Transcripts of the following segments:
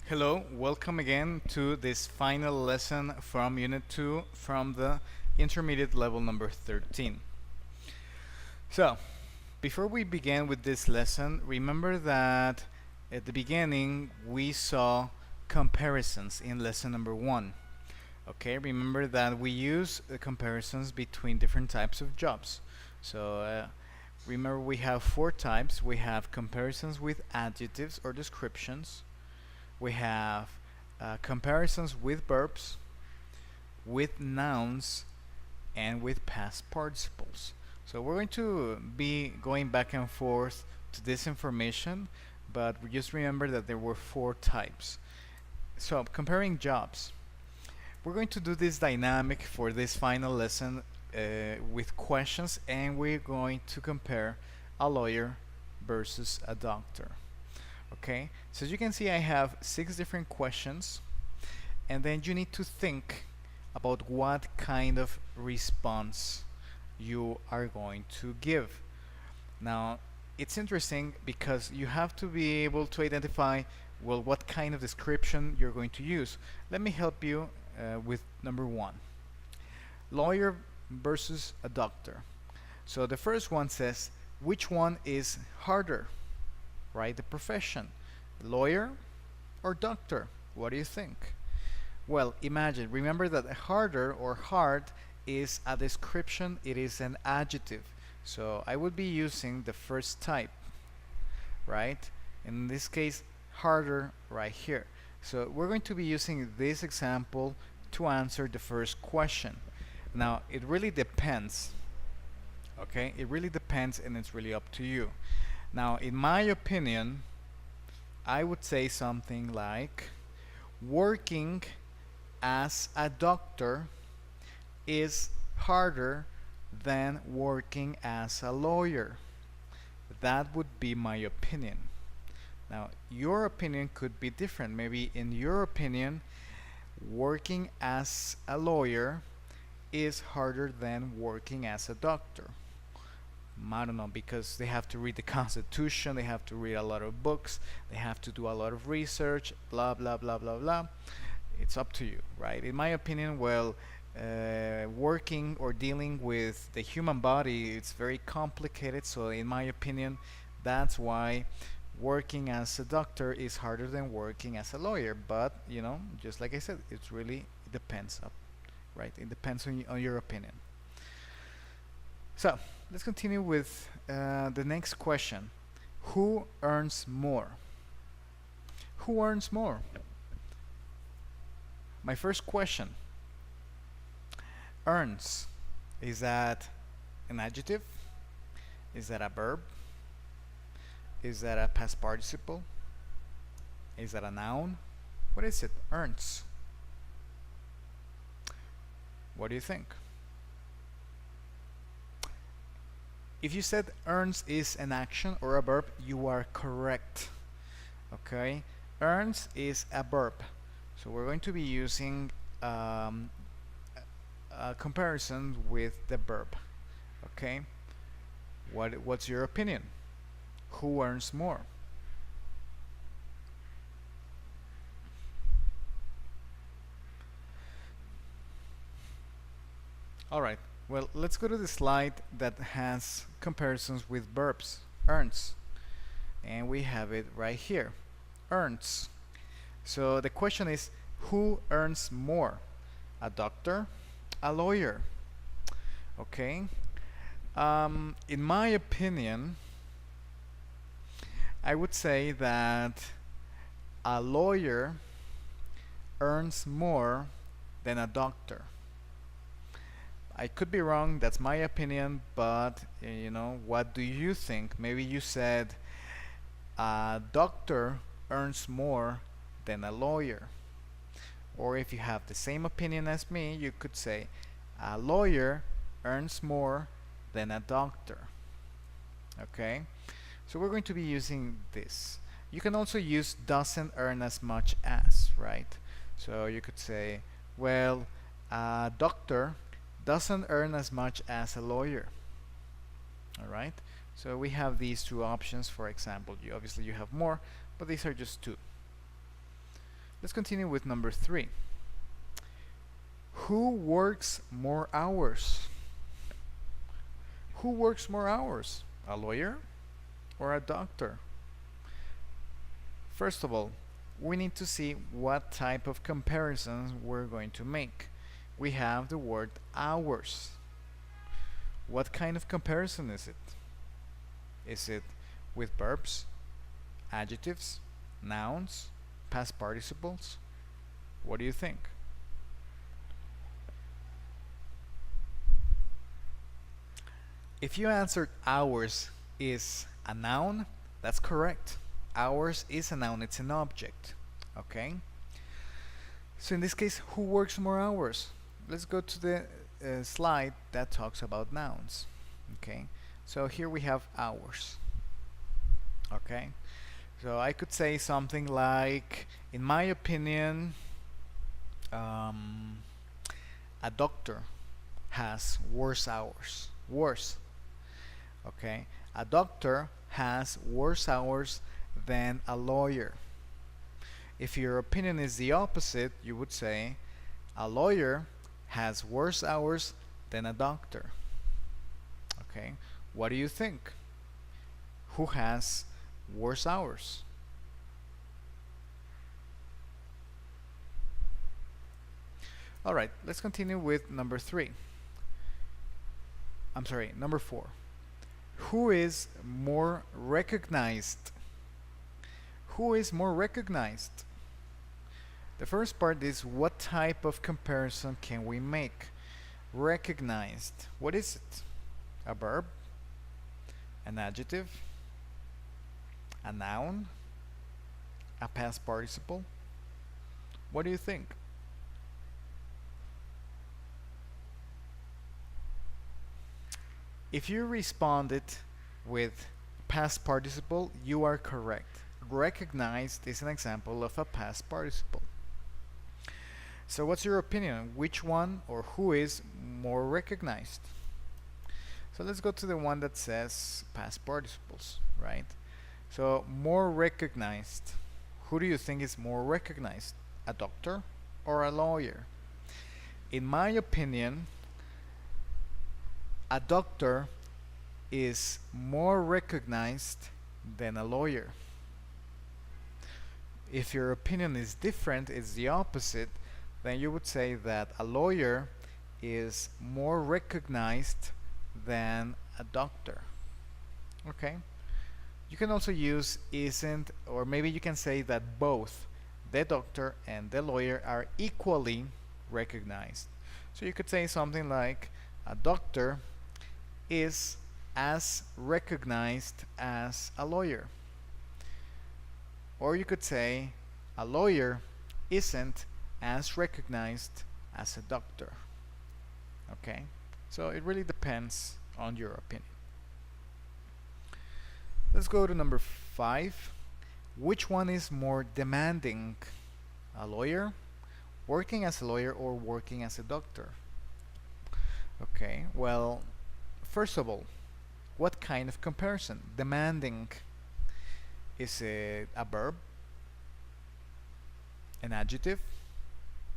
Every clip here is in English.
Hello, welcome again to this final lesson from Unit 2 from the intermediate level number 13. So, before we begin with this lesson, remember that at the beginning we saw comparisons in lesson number 1. Okay, remember that we use comparisons between different types of jobs. So, remember we have 4 types. We have comparisons with adjectives or descriptions. We have comparisons with verbs, with nouns, and with past participles. So we're going to be going back and forth to this information, but just remember that there were 4 types. So comparing jobs. We're going to do this dynamic for this final lesson with questions, and we're going to compare a lawyer versus a doctor. Okay, so as you can see, I have 6 different questions, and then you need to think about what kind of response you are going to give. Now, it's interesting because you have to be able to identify, well, what kind of description you're going to use. Let me help you with number 1. Lawyer versus a doctor. So the first one says, which one is harder? Right, the profession, lawyer or doctor? What do you think? Well, remember that harder or hard is a description, it is an adjective. So I would be using the first type, right? In this case, harder right here. So we're going to be using this example to answer the first question. Now, it really depends, okay? It really depends, and it's really up to you. Now, in my opinion, I would say something like working as a doctor is harder than working as a lawyer. That would be my opinion. Now, your opinion could be different. Maybe in your opinion, working as a lawyer is harder than working as a doctor. I don't know, because they have to read the Constitution, they have to read a lot of books, they have to do a lot of research, blah blah blah blah blah. It's up to you, right? In my opinion, well, working or dealing with the human body, it's very complicated. So in my opinion, that's why working as a doctor is harder than working as a lawyer. But you know, just like I said, it depends, right? It depends on your opinion. So let's continue with the next question. Who earns more? Who earns more? My first question. Earns. Is that an adjective? Is that a verb? Is that a past participle? Is that a noun? What is it? Earns. What do you think? If you said earns is an action or a verb, you are correct. Okay, earns is a verb, so we're going to be using a comparison with the verb. Okay, what's your opinion? Who earns more? All right. Well, let's go to the slide that has comparisons with verbs, earns. And we have it right here, earns. So the question is, who earns more? A doctor? A lawyer? Okay. In my opinion, I would say that a lawyer earns more than a doctor. I could be wrong, that's my opinion, but you know, what do you think? Maybe you said a doctor earns more than a lawyer. Or if you have the same opinion as me, you could say a lawyer earns more than a doctor. Okay? So we're going to be using this. You can also use doesn't earn as much as, right? So you could say, well, a doctor doesn't earn as much as a lawyer. Alright, so we have these 2 options. For example, obviously you have more, but these are just 2. Let's continue with number 3. Who works more hours? Who works more hours? A lawyer or a doctor? First of all, we need to see what type of comparisons we're going to make. We have the word hours. What kind of comparison is it? Is it with verbs, adjectives, nouns, past participles? What do you think? If you answered hours is a noun, that's correct. Hours is a noun, it's an object. Okay? So in this case, who works more hours? Let's go to the slide that talks about nouns. Okay? So here we have hours. Okay? So I could say something like, in my opinion, a doctor has worse hours. Worse. Okay? A doctor has worse hours than a lawyer. If your opinion is the opposite, you would say a lawyer has worse hours than a doctor. Okay? What do you think? Who has worse hours? Alright, let's continue with number 4. Who is more recognized? Who is more recognized? The first part is, what type of comparison can we make? Recognized. What is it? A verb? An adjective? A noun? A past participle? What do you think? If you responded with past participle, you are correct. Recognized is an example of a past participle. So what's your opinion? Which one or who is more recognized? So let's go to the one that says past participles, right? So more recognized. Who do you think is more recognized? A doctor or a lawyer? In my opinion, a doctor is more recognized than a lawyer. If your opinion is different, it's the opposite, then you would say that a lawyer is more recognized than a doctor. Okay? You can also use isn't, or maybe you can say that both the doctor and the lawyer are equally recognized. So you could say something like, a doctor is as recognized as a lawyer. Or you could say, a lawyer isn't as recognized as a doctor. Okay? So it really depends on your opinion. Let's go to number 5. Which one is more demanding? A lawyer, working as a lawyer, or working as a doctor? Okay, well, first of all, what kind of comparison? Demanding. Is it a verb? An adjective?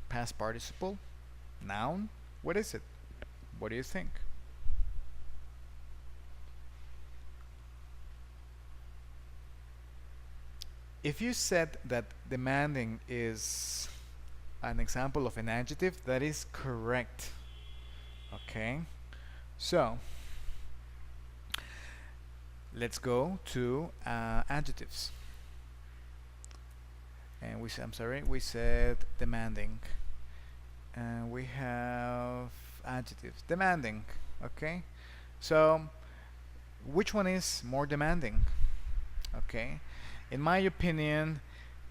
Past participle? Noun? What is it? What do you think? If you said that demanding is an example of an adjective, that is correct. Okay, so let's go to adjectives. And we said demanding, and we have adjectives. Demanding. Okay, so which one is more demanding? Okay, in my opinion,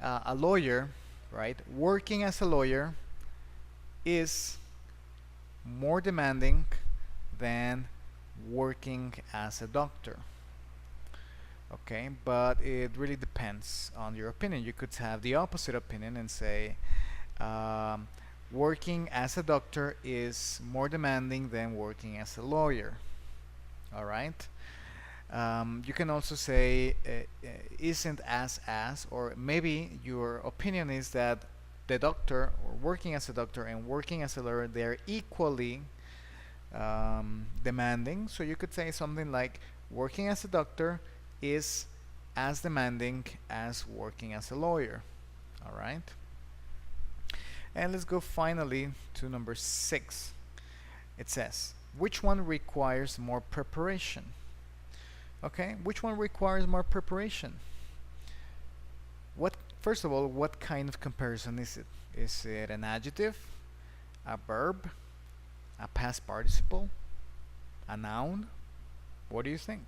a lawyer, right, working as a lawyer is more demanding than working as a doctor. Okay, but it really depends on your opinion. You could have the opposite opinion and say working as a doctor is more demanding than working as a lawyer. Alright, you can also say isn't as, or maybe your opinion is that the doctor, or working as a doctor, and working as a lawyer, they're equally demanding. So you could say something like working as a doctor is as demanding as working as a lawyer. All right. And let's go finally to number 6. It says, which one requires more preparation? Okay, which one requires more preparation? First of all, what kind of comparison is it? Is it an adjective, a verb, a past participle, a noun? What do you think?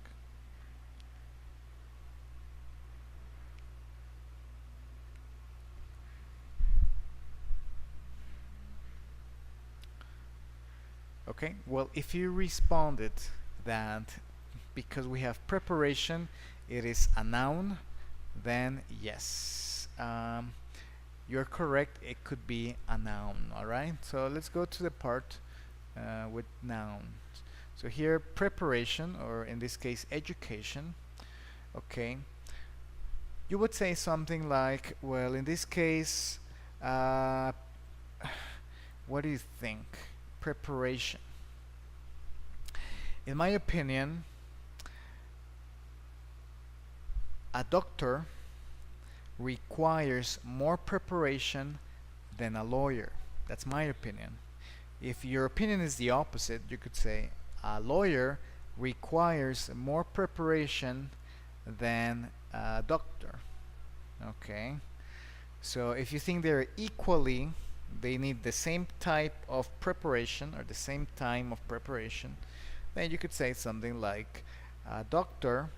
Okay, well, if you responded that because we have preparation, it is a noun, then yes, you're correct. It could be a noun. All right, so let's go to the part with nouns. So here, preparation, or in this case, education. Okay, you would say something like, well, in this case, what do you think? Preparation. In my opinion, a doctor requires more preparation than a lawyer. That's my opinion. If your opinion is the opposite, you could say a lawyer requires more preparation than a doctor. Okay. So if you think they're equally, they need the same type of preparation or the same time of preparation, then you could say something like a doctor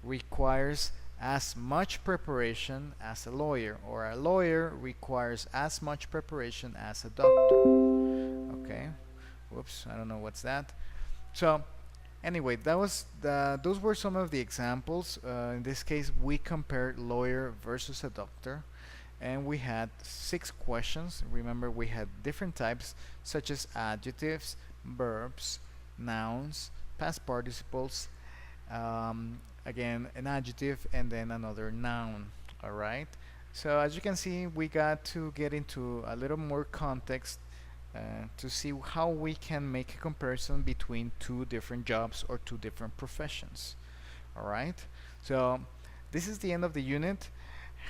requires as much preparation as a lawyer, or a lawyer requires as much preparation as a doctor. Okay, whoops, I don't know what's that. So anyway, those were some of the examples. In this case, we compared lawyer versus a doctor, and we had 6 questions. Remember, we had different types such as adjectives, verbs, nouns, past participles, again an adjective, and then another noun. All right, so as you can see, we got to get into a little more context to see how we can make a comparison between 2 different jobs or 2 different professions. All right, so this is the end of the unit.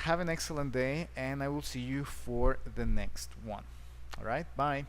Have an excellent day, and I will see you for the next one. All right, bye.